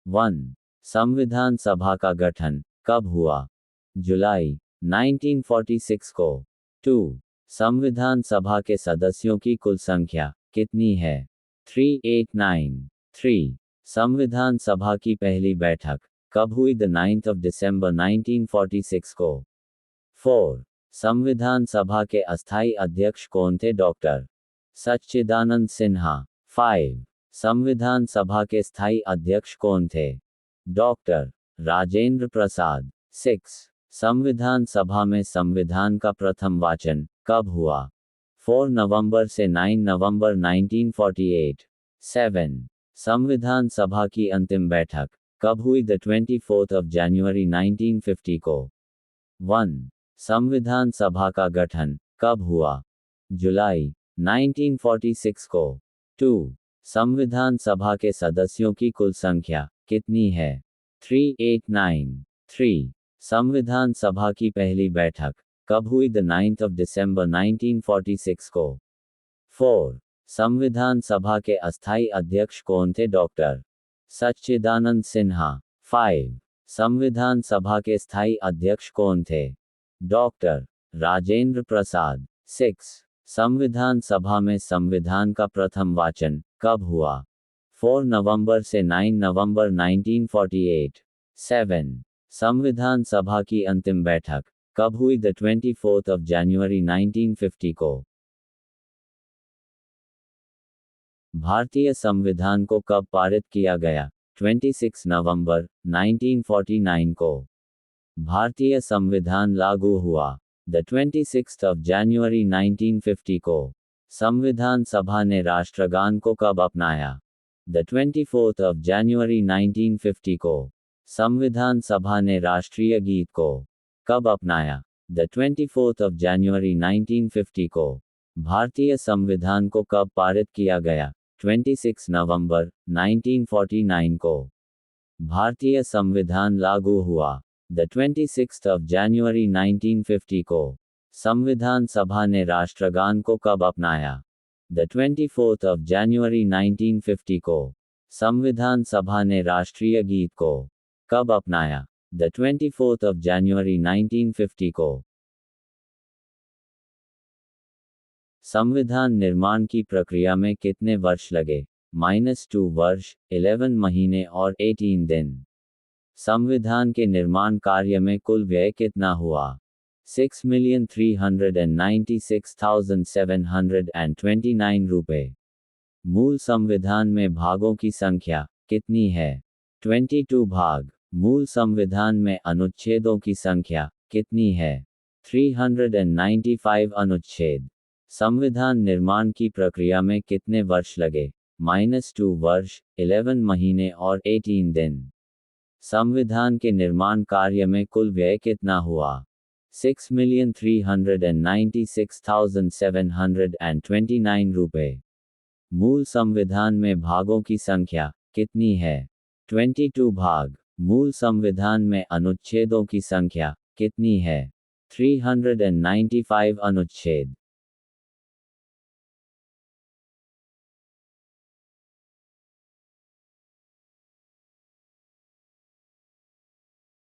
1. संविधान सभा का गठन कब हुआ? जुलाई 1946 को। 2. संविधान सभा के सदस्यों की कुल संख्या कितनी है? 389। 3. संविधान सभा की पहली बैठक कब हुई? 9 दिसंबर 1946 को। 4. संविधान सभा के अस्थायी अध्यक्ष कौन थे? डॉक्टर सच्चिदानंद सिन्हा। 5. संविधान सभा के स्थायी अध्यक्ष कौन थे? डॉक्टर राजेंद्र प्रसाद। 6. संविधान सभा में संविधान का प्रथम वाचन कब हुआ? 4 नवंबर से 9 नवंबर 1948। 7. संविधान सभा की अंतिम बैठक कब हुई? 24 जनवरी 1950 को। 1. संविधान सभा का गठन कब हुआ? जुलाई 1946 को। 2. संविधान सभा के सदस्यों की कुल संख्या कितनी है? 389। 3. संविधान सभा की पहली बैठक कब हुई? 9 दिसंबर 1946 को। 4. संविधान सभा के अस्थायी अध्यक्ष कौन थे? डॉक्टर सच्चिदानंद सिन्हा। 5. संविधान सभा के स्थायी अध्यक्ष कौन थे? डॉक्टर राजेंद्र प्रसाद। 6. संविधान सभा में संविधान का प्रथम वाचन कब हुआ? 4 नवंबर से 9 नवंबर 1948। 7. संविधान सभा की अंतिम बैठक कब हुई? 24 जनवरी 1950 को। भारतीय संविधान को कब पारित किया गया? 26 नवंबर 1949 को। भारतीय संविधान लागू हुआ 26 जनवरी 1950 को। संविधान सभा ने राष्ट्रगान को कब अपनाया? 24 जनवरी 1950 को। संविधान सभा ने राष्ट्रीय गीत को कब अपनाया? 24 जनवरी 1950 को। भारतीय संविधान को कब पारित किया गया? 26 नवंबर 1949 को। भारतीय संविधान लागू हुआ 26 जनवरी 1950 को। संविधान सभा ने राष्ट्रगान को कब अपनाया? 24 जनवरी 1950 को। संविधान सभा ने राष्ट्रीय गीत को कब अपनाया? 24 जनवरी 1950 को। संविधान निर्माण की प्रक्रिया में कितने वर्ष लगे? -2 वर्ष, 11 महीने और 18 दिन। संविधान के निर्माण कार्य में कुल व्यय कितना हुआ? 6,396,729 रुपए। मूल संविधान में भागों की संख्या कितनी है? 22 भाग। मूल संविधान में अनुच्छेदों की संख्या कितनी है? 395 अनुच्छेद। संविधान निर्माण की प्रक्रिया में कितने वर्ष लगे? -2 वर्ष, 11 महीने और 18 दिन। संविधान के निर्माण कार्य में कुल व्यय कितना हुआ? 6,396,729 रुपए। मूल संविधान में भागों की संख्या कितनी है? 22 भाग। मूल संविधान में अनुच्छेदों की संख्या कितनी है? 395 अनुच्छेद।